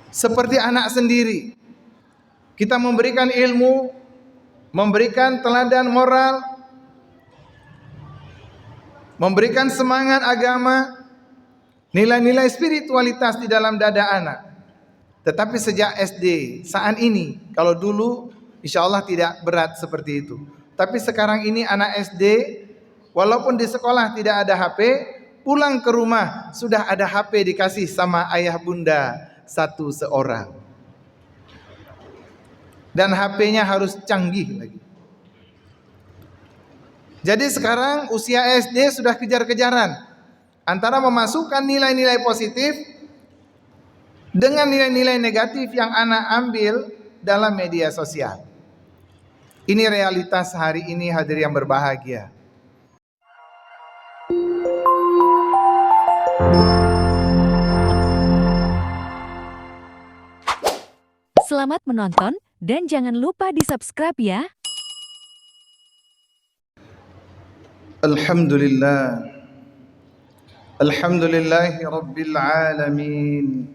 seperti anak sendiri. Kita memberikan ilmu, memberikan teladan moral, memberikan semangat agama, nilai-nilai spiritualitas di dalam dada anak. Tetapi sejak SD, saat ini, kalau dulu insya Allah tidak berat seperti itu. Tapi sekarang ini anak SD, walaupun di sekolah tidak ada HP, pulang ke rumah sudah ada HP dikasih sama ayah bunda satu seorang. Dan HP-nya harus canggih lagi. Jadi sekarang usia SD sudah kejar-kejaran antara memasukkan nilai-nilai positif dengan nilai-nilai negatif yang anak ambil dalam media sosial. Ini realitas hari ini, hadirin yang berbahagia. Selamat menonton dan jangan lupa di-subscribe ya. Alhamdulillah. Alhamdulillahi Rabbil Alamin.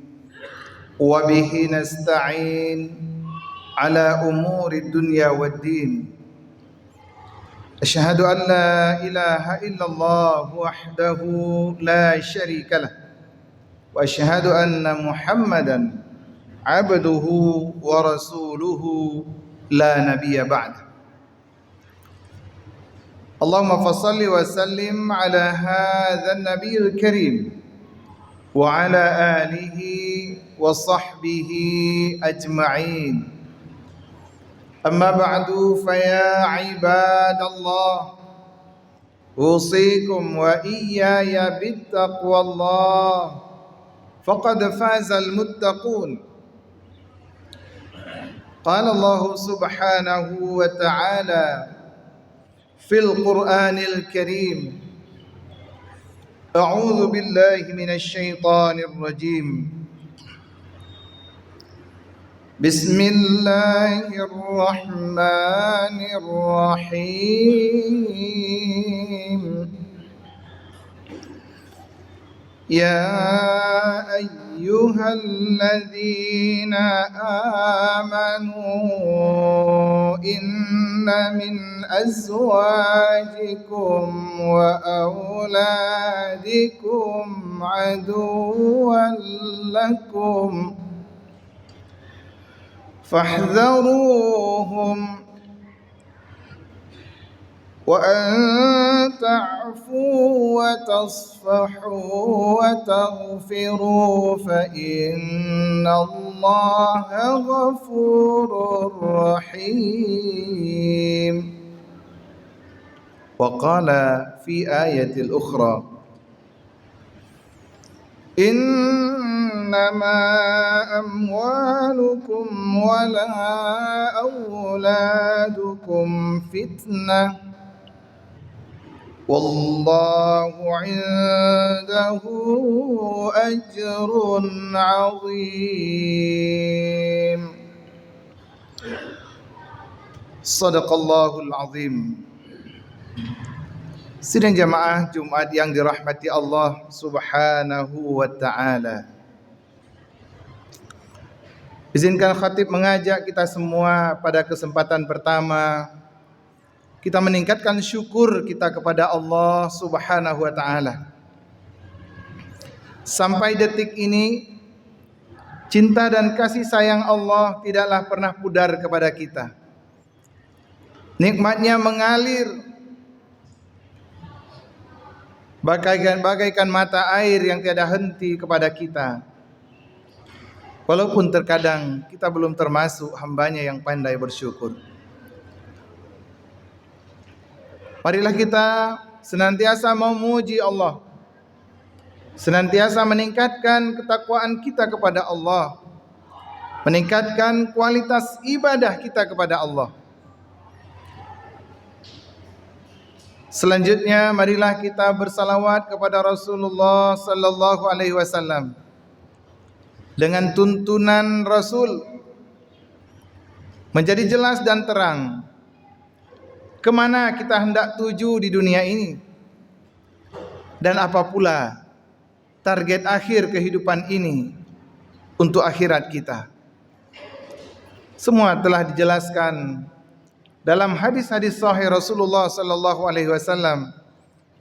Wa bihi nasta'in ala umuri dunya wad din. Asyhadu an la ilaha illallah wahdahu la syarika lah. Wa asyhadu anna Muhammadan abduhu wa rasuluhu la nabiyya ba'd. Allahumma fassalli wa sallim ala hadzal nabiyil karim wa ala alihi wa sahbihi ajma'in. Amma ba'du, fa ya ibadallah, usikum wa iyaya bittaqwallah, faqad fazal muttaqun. Qala Allah subhanahu wa ta'ala fil Qur'anil Karim, a'udzu billahi minasy syaithanir rajim. Bismillahirrahmanirrahim. Ya ayyuhalladzina amanu inna min azwajikum wa auladikum aduwwan lakum fahdharuhum wa an ta'fu wa tasfahu wa taghfiru fa innallaha ghafurur rahim. Wa qala fi ayatil ukhra, innama amwalukum wa la auladukum fitnah wallahu indahu ajrun azim. Sadaqallahul azim. Sidang jamaah Jumat yang dirahmati Allah subhanahu wa ta'ala, izinkan khatib mengajak kita semua pada kesempatan pertama kita meningkatkan syukur kita kepada Allah subhanahu wa ta'ala. Sampai detik ini cinta dan kasih sayang Allah tidaklah pernah pudar kepada kita. Nikmatnya mengalir bagaikan mata air yang tiada henti kepada kita. Walaupun terkadang kita belum termasuk hambanya yang pandai bersyukur. Marilah kita senantiasa memuji Allah, senantiasa meningkatkan ketakwaan kita kepada Allah, meningkatkan kualitas ibadah kita kepada Allah. Selanjutnya marilah kita bersalawat kepada Rasulullah sallallahu alaihi wasallam. Dengan tuntunan Rasul menjadi jelas dan terang kemana kita hendak tuju di dunia ini, dan apa pula target akhir kehidupan ini. untuk akhirat kita. Semua telah dijelaskan dalam hadis-hadis sahih Rasulullah sallallahu alaihi wasallam,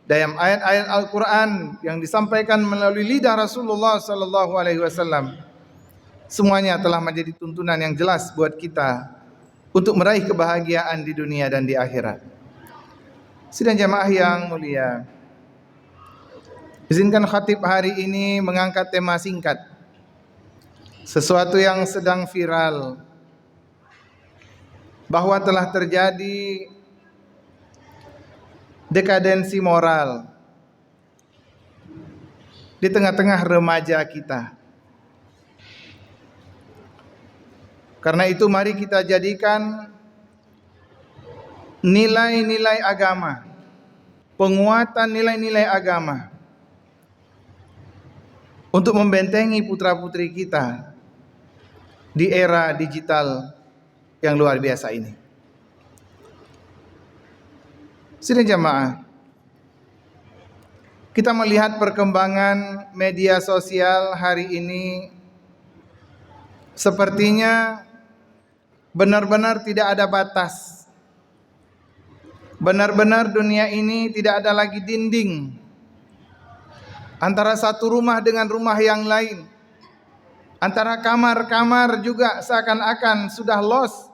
dalam ayat-ayat Al-Qur'an yang disampaikan melalui lidah Rasulullah sallallahu alaihi wasallam. Semuanya telah menjadi tuntunan yang jelas buat kita untuk meraih kebahagiaan di dunia dan di akhirat. Sidang jamaah yang mulia, izinkan khatib hari ini mengangkat tema singkat, sesuatu yang sedang viral, bahwa telah terjadi dekadensi moral di tengah-tengah remaja kita. Karena itu mari kita jadikan nilai-nilai agama, penguatan nilai-nilai agama untuk membentengi putra-putri kita di era digital yang luar biasa ini. Sidang jamaah, kita melihat perkembangan media sosial hari ini sepertinya benar-benar tidak ada batas. Benar-benar dunia ini tidak ada lagi dinding antara satu rumah dengan rumah yang lain. Antara kamar-kamar juga seakan-akan sudah lost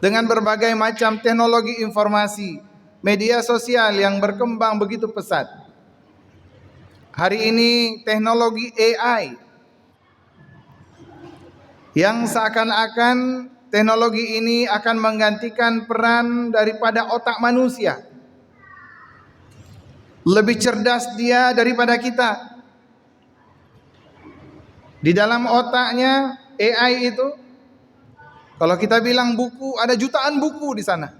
dengan berbagai macam teknologi informasi, media sosial yang berkembang begitu pesat. Hari ini teknologi AI yang seakan-akan teknologi ini akan menggantikan peran daripada otak manusia. Lebih cerdas dia daripada kita. Di dalam otaknya AI itu, kalau kita bilang buku, ada jutaan buku di sana.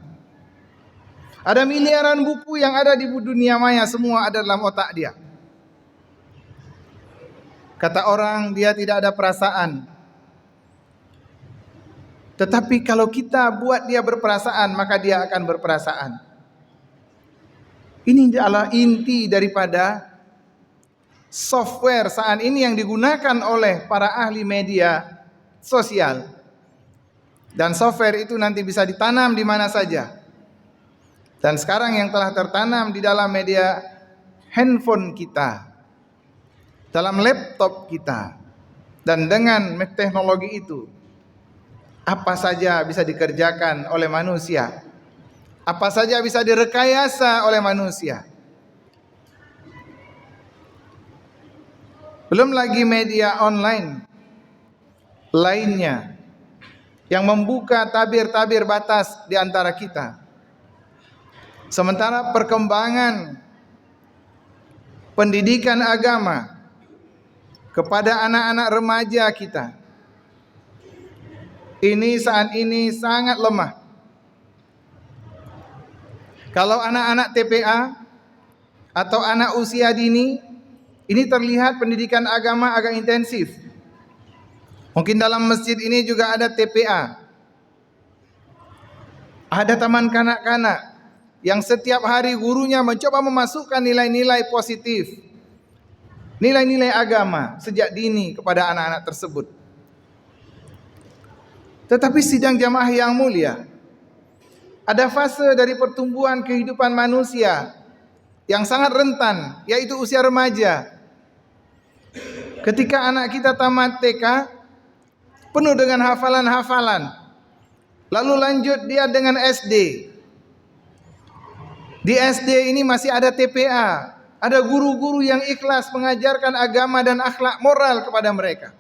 Ada miliaran buku yang ada di dunia maya, semua ada dalam otak dia. Kata orang, dia tidak ada perasaan. Tetapi kalau kita buat dia berperasaan, maka dia akan berperasaan. Ini adalah inti daripada software saat ini yang digunakan oleh para ahli media sosial. Dan software itu nanti bisa ditanam di mana saja. Dan sekarang yang telah tertanam di dalam media handphone kita, dalam laptop kita, dan dengan teknologi itu, apa saja bisa dikerjakan oleh manusia, apa saja bisa direkayasa oleh manusia. Belum lagi media online lainnya yang membuka tabir-tabir batas di antara kita. Sementara perkembangan pendidikan agama kepada anak-anak remaja kita ini saat ini sangat lemah. Kalau anak-anak TPA atau anak usia dini, ini terlihat pendidikan agama agak intensif. Mungkin dalam masjid ini juga ada TPA. Ada taman kanak-kanak yang setiap hari gurunya mencoba memasukkan nilai-nilai positif, nilai-nilai agama sejak dini kepada anak-anak tersebut. Tetapi sidang jamaah yang mulia, ada fase dari pertumbuhan kehidupan manusia yang sangat rentan, yaitu usia remaja. Ketika anak kita tamat TK, penuh dengan hafalan-hafalan, lalu lanjut dia dengan SD. Di SD ini masih ada TPA, ada guru-guru yang ikhlas mengajarkan agama dan akhlak moral kepada mereka.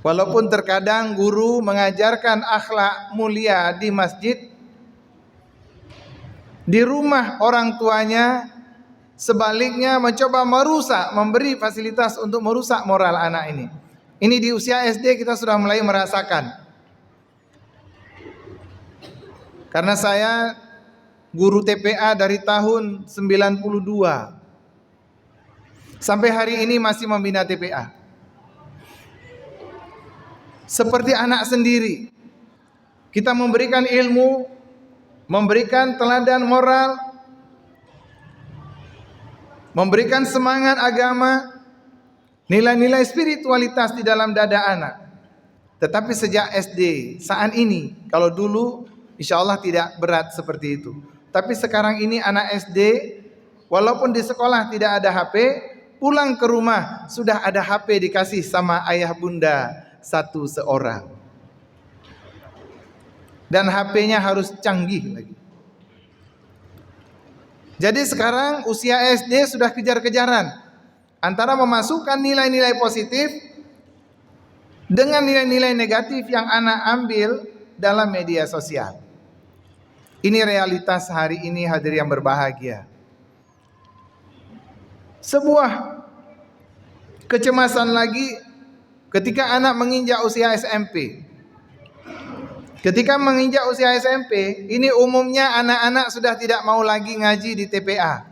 Walaupun terkadang guru mengajarkan akhlak mulia di masjid, di rumah orang tuanya sebaliknya mencoba merusak, memberi fasilitas untuk merusak moral anak ini. Ini di usia SD kita sudah mulai merasakan. Karena saya guru TPA dari tahun 92 sampai hari ini masih membina TPA. Seperti anak sendiri, kita memberikan ilmu, memberikan teladan moral memberikan semangat agama, nilai-nilai spiritualitas di dalam dada anak. Tetapi sejak SD, saat ini, kalau dulu insya Allah tidak berat seperti itu. Tapi sekarang ini anak SD, walaupun di sekolah tidak ada HP, pulang ke rumah sudah ada HP dikasih sama ayah bunda satu seorang. Dan HP-nya harus canggih lagi. Jadi sekarang usia SD sudah kejar-kejaran antara memasukkan nilai-nilai positif dengan nilai-nilai negatif yang anak ambil dalam media sosial. Ini realitas hari ini, hadirin yang berbahagia. Sebuah kecemasan lagi ketika anak menginjak usia SMP. Ketika menginjak usia SMP, ini umumnya anak-anak sudah tidak mau lagi ngaji di TPA.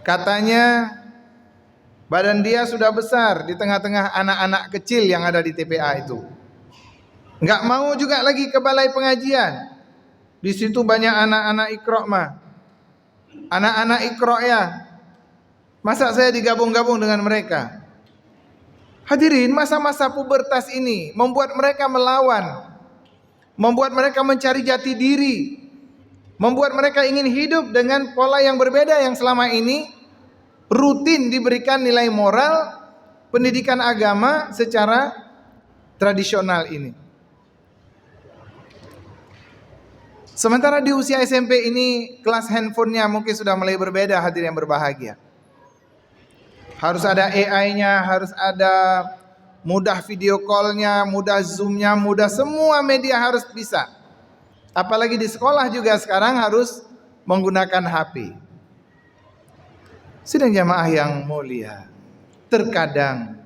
Katanya badan dia sudah besar di tengah-tengah anak-anak kecil yang ada di TPA itu. Enggak mau juga lagi ke balai pengajian. Di situ banyak anak-anak Iqra' mah. Anak-anak Iqra' ya. Masa saya digabung-gabung dengan mereka? Hadirin, masa-masa pubertas ini membuat mereka melawan, membuat mereka mencari jati diri, membuat mereka ingin hidup dengan pola yang berbeda yang selama ini rutin diberikan nilai moral, pendidikan agama secara tradisional ini. Sementara di usia SMP ini kelas handphonenya mungkin sudah mulai berbeda, hadirin yang berbahagia. Harus ada AI-nya, harus ada mudah video call-nya, mudah Zoom-nya, mudah semua media harus bisa. Apalagi di sekolah juga sekarang harus menggunakan HP. Sidang jamaah yang mulia, terkadang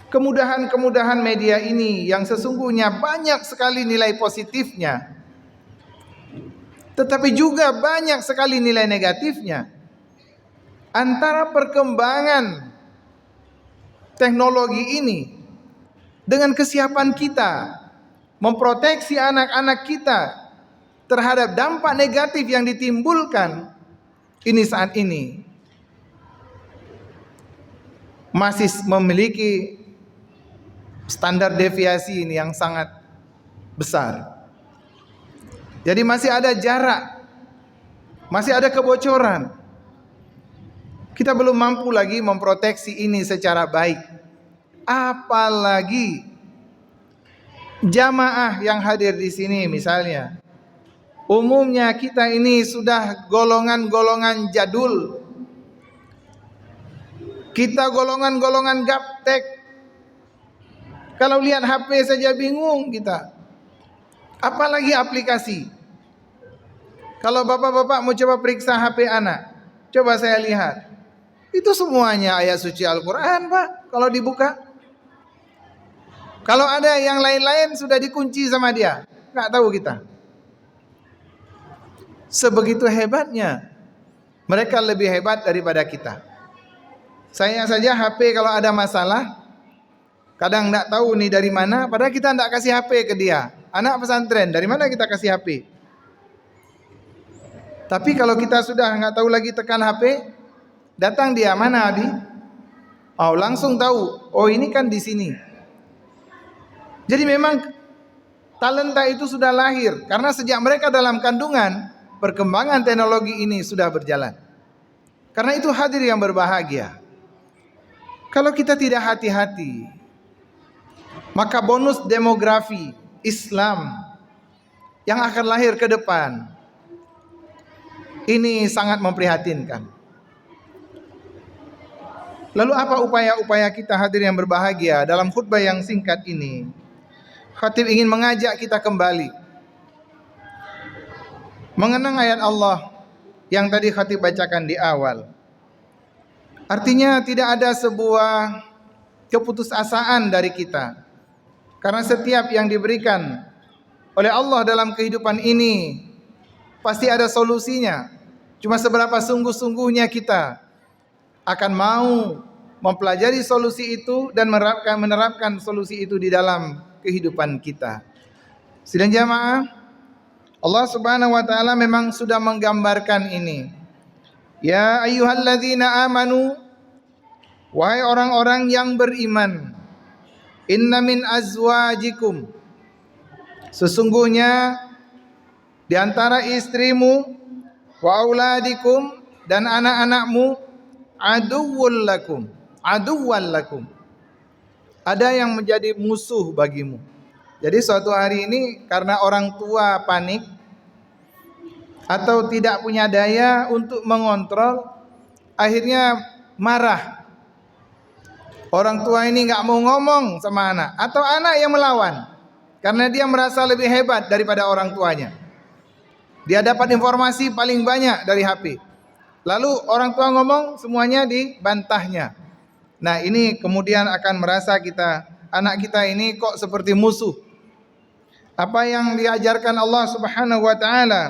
kemudahan-kemudahan media ini yang sesungguhnya banyak sekali nilai positifnya, tetapi juga banyak sekali nilai negatifnya. Antara perkembangan teknologi ini dengan kesiapan kita memproteksi anak-anak kita terhadap dampak negatif yang ditimbulkan ini saat ini masih memiliki standar deviasi ini yang sangat besar. Jadi masih ada jarak, masih ada kebocoran. Kita belum mampu lagi memproteksi ini secara baik. Apalagi jamaah yang hadir di sini misalnya. Umumnya kita ini sudah golongan-golongan jadul. Kita golongan-golongan gaptek. Kalau lihat HP saja bingung kita. Apalagi aplikasi. Kalau bapak-bapak mau coba periksa HP anak, coba saya lihat. Itu semuanya ayat suci Al-Quran, Pak, kalau dibuka. Kalau ada yang lain-lain sudah dikunci sama dia, nggak tahu kita. Sebegitu hebatnya, mereka lebih hebat daripada kita. Saya saja HP kalau ada masalah, kadang nggak tahu nih dari mana, padahal kita nggak kasih HP ke dia. Anak pesantren, dari mana kita kasih HP? Tapi kalau kita sudah nggak tahu lagi tekan HP, datang dia, mana Adi? Oh, langsung tahu. Oh, ini kan di sini. Jadi memang talenta itu sudah lahir karena sejak mereka dalam kandungan, perkembangan teknologi ini sudah berjalan. Karena itu hadir yang berbahagia. Kalau kita tidak hati-hati, maka bonus demografi Islam yang akan lahir ke depan ini sangat memprihatinkan. Lalu apa upaya-upaya kita hadir yang berbahagia dalam khutbah yang singkat ini? Khatib ingin mengajak kita kembali mengenang ayat Allah yang tadi khatib bacakan di awal. Artinya tidak ada sebuah keputusasaan dari kita. Karena setiap yang diberikan oleh Allah dalam kehidupan ini pasti ada solusinya. Cuma seberapa sungguh-sungguhnya kita akan mau mempelajari solusi itu dan menerapkan solusi itu di dalam kehidupan kita. Sidang jamaah, Allah Subhanahu wa taala memang sudah menggambarkan ini Ya ayyuhalladzina amanu, wahai orang-orang yang beriman, inna min azwajikum, sesungguhnya di antara istrimu, wa auladikum, dan anak-anakmu, aduwwal lakum, ada yang menjadi musuh bagimu. Jadi suatu hari ini karena orang tua panik atau tidak punya daya untuk mengontrol, akhirnya marah. Orang tua ini nggak mau ngomong sama anak, atau anak yang melawan karena dia merasa lebih hebat daripada orang tuanya. Dia dapat informasi paling banyak dari HP. Lalu orang tua ngomong, semuanya dibantahnya. Nah, ini kemudian akan merasa anak kita ini kok seperti musuh. Apa yang diajarkan Allah Subhanahu wa taala,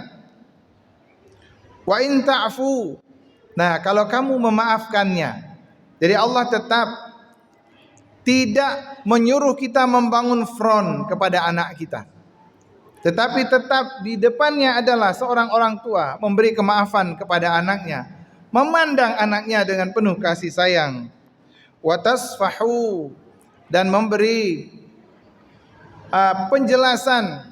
wa in ta'fu. Nah, kalau kamu memaafkannya. Jadi Allah tetap tidak menyuruh kita membangun front kepada anak kita. Tetapi tetap di depannya adalah seorang orang tua memberi kemaafan kepada anaknya, memandang anaknya dengan penuh kasih sayang. Wa tasfahu, dan memberi penjelasan,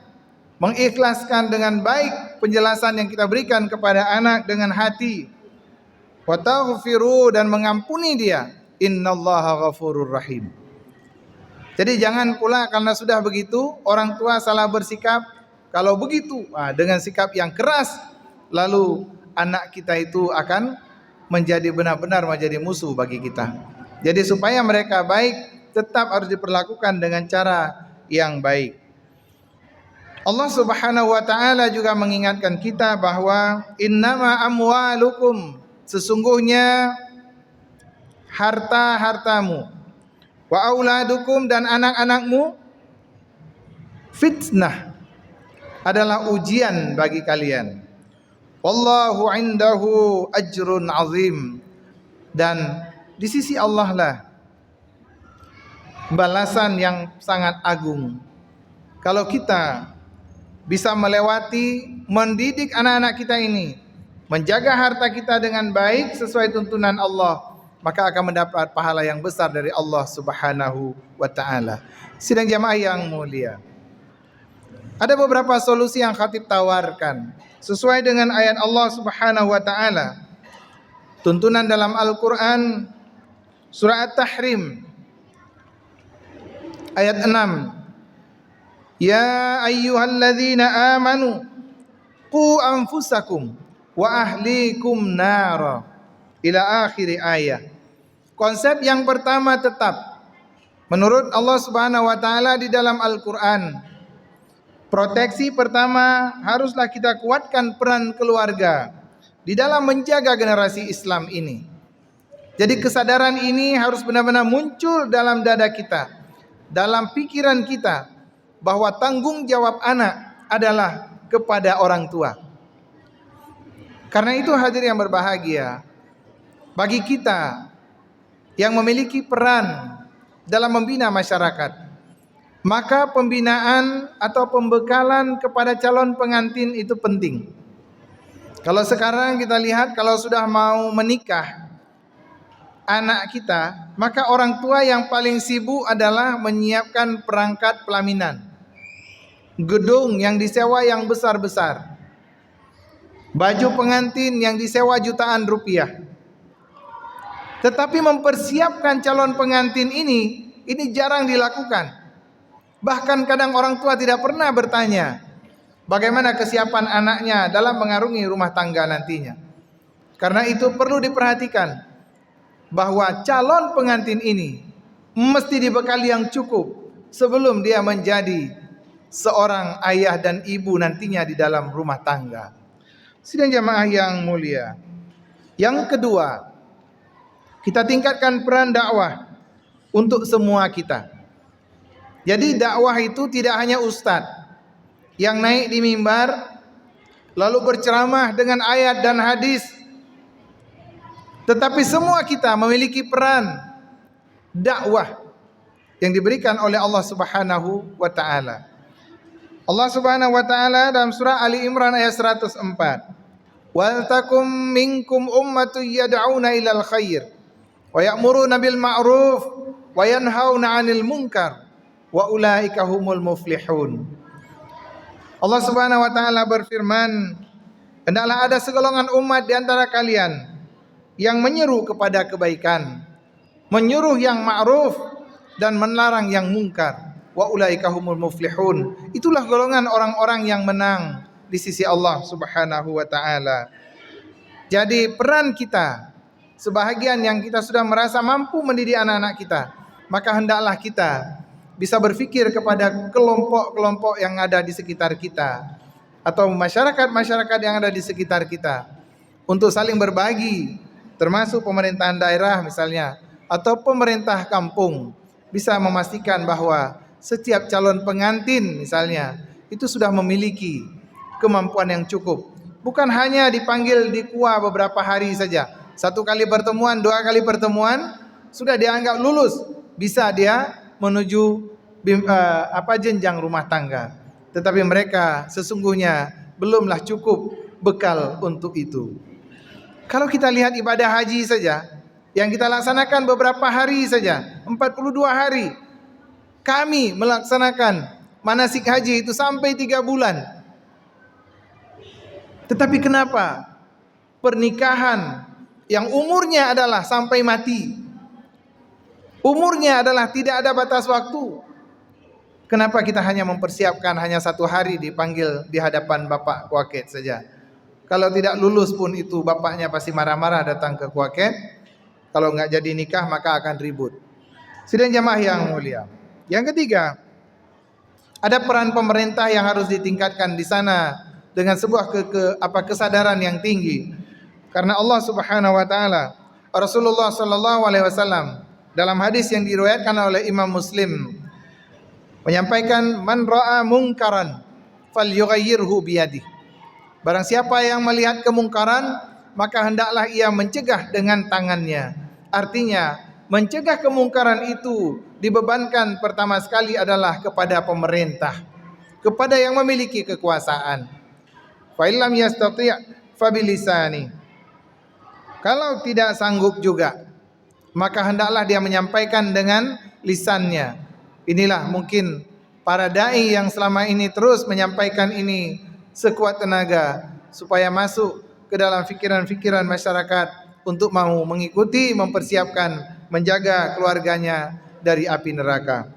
mengikhlaskan dengan baik penjelasan yang kita berikan kepada anak dengan hati. Wa taghfiru, dan mengampuni dia. Innallaha ghafurur rahim. Jadi jangan pula karena sudah begitu orang tua salah bersikap, kalau begitu dengan sikap yang keras, lalu anak kita itu akan benar-benar menjadi musuh bagi kita. Jadi supaya mereka baik, tetap harus diperlakukan dengan cara yang baik. Allah Subhanahu wa taala juga mengingatkan kita bahwa innama amwalukum, sesungguhnya harta-hartamu, wa auladukum, dan anak-anakmu, fitnah, adalah ujian bagi kalian. Wallahu indahu ajrun azim, dan di sisi Allah lah balasan yang sangat agung. Kalau kita bisa melewati, mendidik anak-anak kita ini, menjaga harta kita dengan baik sesuai tuntunan Allah, maka akan mendapat pahala yang besar dari Allah Subhanahu wa taala. Sidang jamaah yang mulia, ada beberapa solusi yang khatib tawarkan sesuai dengan ayat Allah Subhanahu wa taala. Tuntunan dalam Al-Qur'an surah At-Tahrim ayat 6. Ya ayyuhalladzina amanu qu anfusakum wa ahlikum nara, ila akhir ayat. Konsep yang pertama tetap menurut Allah Subhanahu wa taala di dalam Al-Qur'an. Proteksi pertama, haruslah kita kuatkan peran keluarga di dalam menjaga generasi Islam ini. Jadi kesadaran ini harus benar-benar muncul dalam dada kita, dalam pikiran kita, bahwa tanggung jawab anak adalah kepada orang tua. Karena itu hadirin yang berbahagia, bagi kita yang memiliki peran dalam membina masyarakat, maka pembinaan atau pembekalan kepada calon pengantin itu penting. Kalau sekarang kita lihat, kalau sudah mau menikah anak kita, maka orang tua yang paling sibuk adalah menyiapkan perangkat pelaminan, gedung yang disewa yang besar-besar, baju pengantin yang disewa jutaan rupiah. Tetapi mempersiapkan calon pengantin ini jarang dilakukan. Bahkan kadang orang tua tidak pernah bertanya bagaimana kesiapan anaknya dalam mengarungi rumah tangga nantinya. Karena itu perlu diperhatikan bahwa calon pengantin ini mesti dibekali yang cukup sebelum dia menjadi seorang ayah dan ibu nantinya di dalam rumah tangga. Sidang jamaah yang mulia, yang kedua, kita tingkatkan peran dakwah untuk semua kita. Jadi dakwah itu tidak hanya ustadz yang naik di mimbar lalu berceramah dengan ayat dan hadis, tetapi semua kita memiliki peran dakwah yang diberikan oleh Allah Subhanahu wa taala. Allah Subhanahu wa taala dalam surah Ali Imran ayat 104, wal takum minkum ummatun yad'una ilal khair wa ya'muruna bil ma'ruf wa yanhauna 'anil munkar wa ulaika humul muflihun. Allah Subhanahu wa taala berfirman, hendaklah ada segolongan umat di antara kalian yang menyeru kepada kebaikan, menyuruh yang ma'ruf dan melarang yang mungkar. Wa ulaika humul muflihun. Itulah golongan orang-orang yang menang di sisi Allah Subhanahu wa taala. Jadi peran kita, sebahagian yang kita sudah merasa mampu mendidik anak-anak kita, maka hendaklah kita bisa berfikir kepada kelompok-kelompok yang ada di sekitar kita atau masyarakat-masyarakat yang ada di sekitar kita untuk saling berbagi, termasuk pemerintahan daerah misalnya atau pemerintah kampung, bisa memastikan bahwa setiap calon pengantin misalnya itu sudah memiliki kemampuan yang cukup. Bukan hanya dipanggil di KUA beberapa hari saja. 1 kali pertemuan, 2 kali pertemuan sudah dianggap lulus. Bisa dia menuju jenjang rumah tangga. Tetapi mereka sesungguhnya belumlah cukup bekal untuk itu. Kalau kita lihat ibadah haji saja yang kita laksanakan beberapa hari saja, 42 hari. Kami melaksanakan manasik haji itu sampai 3 bulan. Tetapi kenapa pernikahan yang umurnya adalah sampai mati, umurnya adalah tidak ada batas waktu, kenapa kita hanya mempersiapkan hanya 1 hari dipanggil di hadapan bapak kuaket saja? Kalau tidak lulus pun itu bapaknya pasti marah-marah datang ke kuaket. Kalau enggak jadi nikah maka akan ribut. Sidang jamaah yang mulia. Yang ketiga, ada peran pemerintah yang harus ditingkatkan di sana dengan sebuah kesadaran yang tinggi. Karena Allah Subhanahu wa taala, Rasulullah sallallahu alaihi wasallam dalam hadis yang diriwayatkan oleh Imam Muslim menyampaikan, man ra'a munkaran falyughayyirhu biyadihi. Barang siapa yang melihat kemungkaran, maka hendaklah ia mencegah dengan tangannya. Artinya, mencegah kemungkaran itu dibebankan pertama sekali adalah kepada pemerintah, kepada yang memiliki kekuasaan. Fa illam yastati' fa bilisani. Kalau tidak sanggup juga, maka hendaklah dia menyampaikan dengan lisannya. Inilah mungkin para dai yang selama ini terus menyampaikan ini sekuat tenaga supaya masuk ke dalam fikiran-fikiran masyarakat untuk mau mengikuti, mempersiapkan, menjaga keluarganya dari api neraka.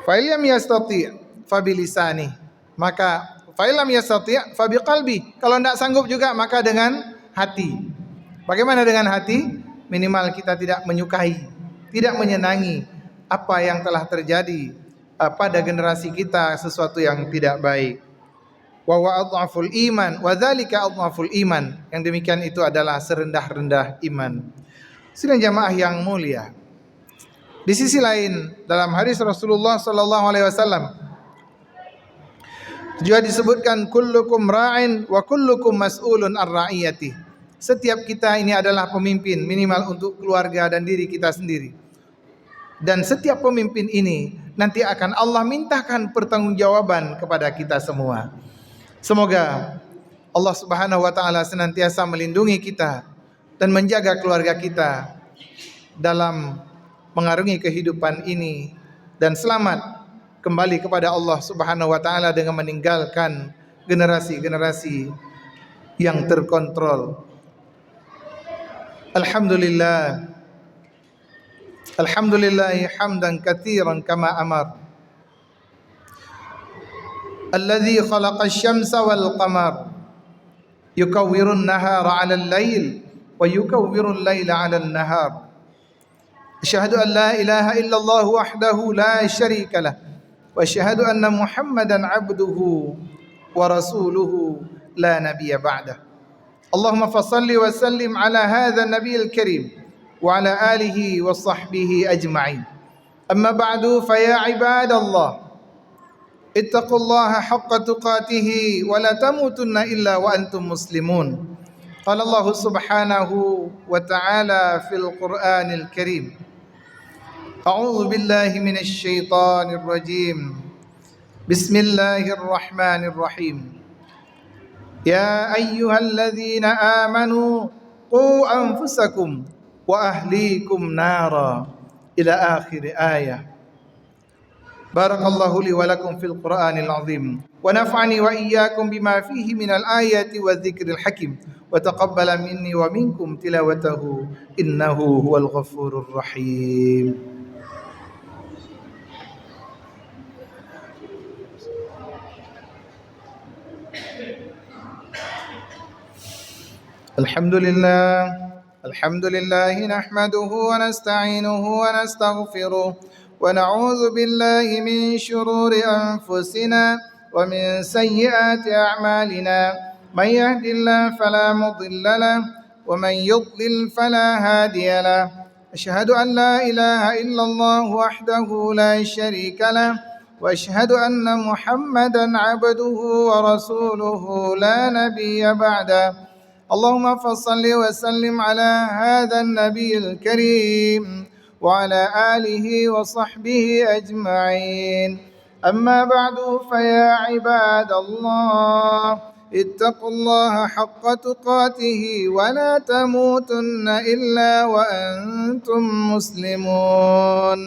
Fa illam yastati' fa bilisani. Maka fa illam yastati' fa biqalbi. Kalau tidak sanggup juga maka dengan hati. Bagaimana dengan hati? Minimal kita tidak menyukai, tidak menyenangi apa yang telah terjadi pada generasi kita, sesuatu yang tidak baik. Wa adhaful iman wa dzalika adhaful iman. Yang demikian itu adalah serendah-rendah iman. Sidang jamaah yang mulia. Di sisi lain dalam hadis Rasulullah sallallahu alaihi wasallam juga disebutkan kullukum ra'in wa kullukum mas'ulun ar ra'iyati. Setiap kita ini adalah pemimpin minimal untuk keluarga dan diri kita sendiri. Dan setiap pemimpin ini nanti akan Allah mintakan pertanggungjawaban kepada kita semua. Semoga Allah Subhanahu wa taala senantiasa melindungi kita dan menjaga keluarga kita dalam mengarungi kehidupan ini dan selamat kembali kepada Allah Subhanahu wa taala dengan meninggalkan generasi-generasi yang terkontrol. Alhamdulillah. Alhamdulillah hamdan katsiran kama amar. Alladzi khalaqa asy-syamsa wal qamar yukawwirun nahara 'ala al-lail wa yukawwirul laila 'ala an-nahar. Asyhadu an la ilaha illallah wahdahu la syarika lah wa asyhadu anna Muhammadan 'abduhu wa rasuluhu la nabiyya ba'dah. Allahumma fassalli wa sallim 'ala hadzal nabiyil karim wa 'ala alihi wa sahbihi ajma'in. Amma ba'du fa ya 'ibadallah ittaqullaha haqqa tuqatih wa la tamutunna illa wa antum muslimun. Qala Allah subhanahu wa ta'ala fil Qur'anil Karim. A'udzu billahi minasy syaithanir rajim. Bismillahirrahmanirrahim. يا أيها الذين آمنوا قوا أنفسكم وأهليكم نارا إلى آخر آية. بارك الله لي ولكم في القرآن العظيم ونفعني وإياكم بما فيه من الآيات والذكر الحكيم وتقبل مني ومنكم تلاوته إنه هو الغفور الرحيم. الحمد لله نحمده ونستعينه ونستغفره ونعوذ بالله من شرور أنفسنا ومن سيئات أعمالنا من يهد الله فلا مضل له ومن يضلل فلا هادي له أشهد أن لا إله إلا الله وحده لا شريك له وأشهد أن محمدا عبده ورسوله لا نبي بعده. اللهم فصل وسلم على هذا النبي الكريم وعلى آله وصحبه أجمعين. أما بعد فيا عباد الله اتقوا الله حق تقاته ولا تموتن إلا وأنتم مسلمون.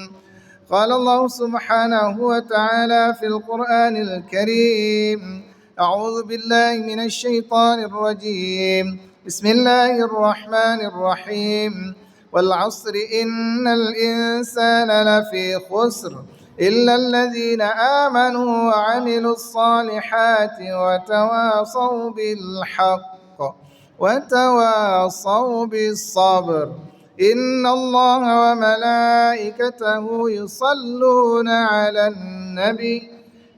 قال الله سبحانه وتعالى في القرآن الكريم: أعوذ بالله من الشيطان الرجيم. بسم الله الرحمن الرحيم. والعصر إن الإنسان لفي خسر إلا الذين آمنوا وعملوا الصالحات وتواصوا بالحق وتواصوا بالصبر إن الله وملائكته يصلون على النبي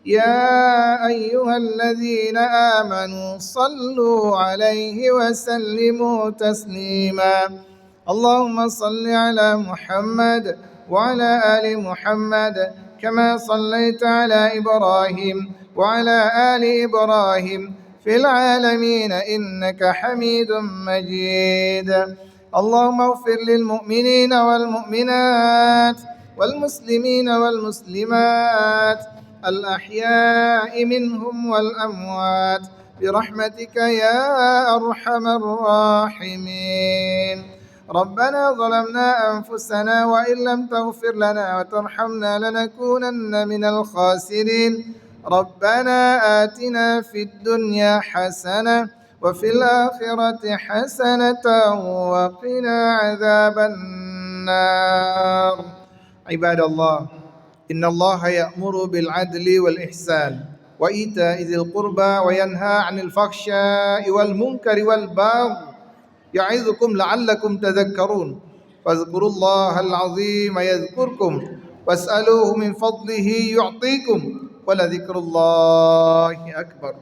يا أيها الذين آمنوا صلوا عليه وسلموا تسليما. اللهم صل على محمد وعلى آل محمد كما صليت على إبراهيم وعلى آل إبراهيم في العالمين إنك حميد مجيد. اللهم اغفر للمؤمنين والمؤمنات والمسلمين والمسلمات الأحياء منهم والأموات برحمتك يا أرحم الراحمين. ربنا ظلمنا أنفسنا وإن لم تغفر لنا وترحمنا لنكونن من الخاسرين. ربنا آتنا في الدنيا حسنة وفي الآخرة حسنة وقنا عذاب النار. عباد الله، إن الله يأمر بالعدل والإحسان وإيتاء ذي القربى وينهى عن الفحشاء والمنكر والبغي يعظكم لعلكم تذكرون. فاذكروا الله العظيم يذكركم واسألوه من فضله يعطيكم ولذكر الله أكبر.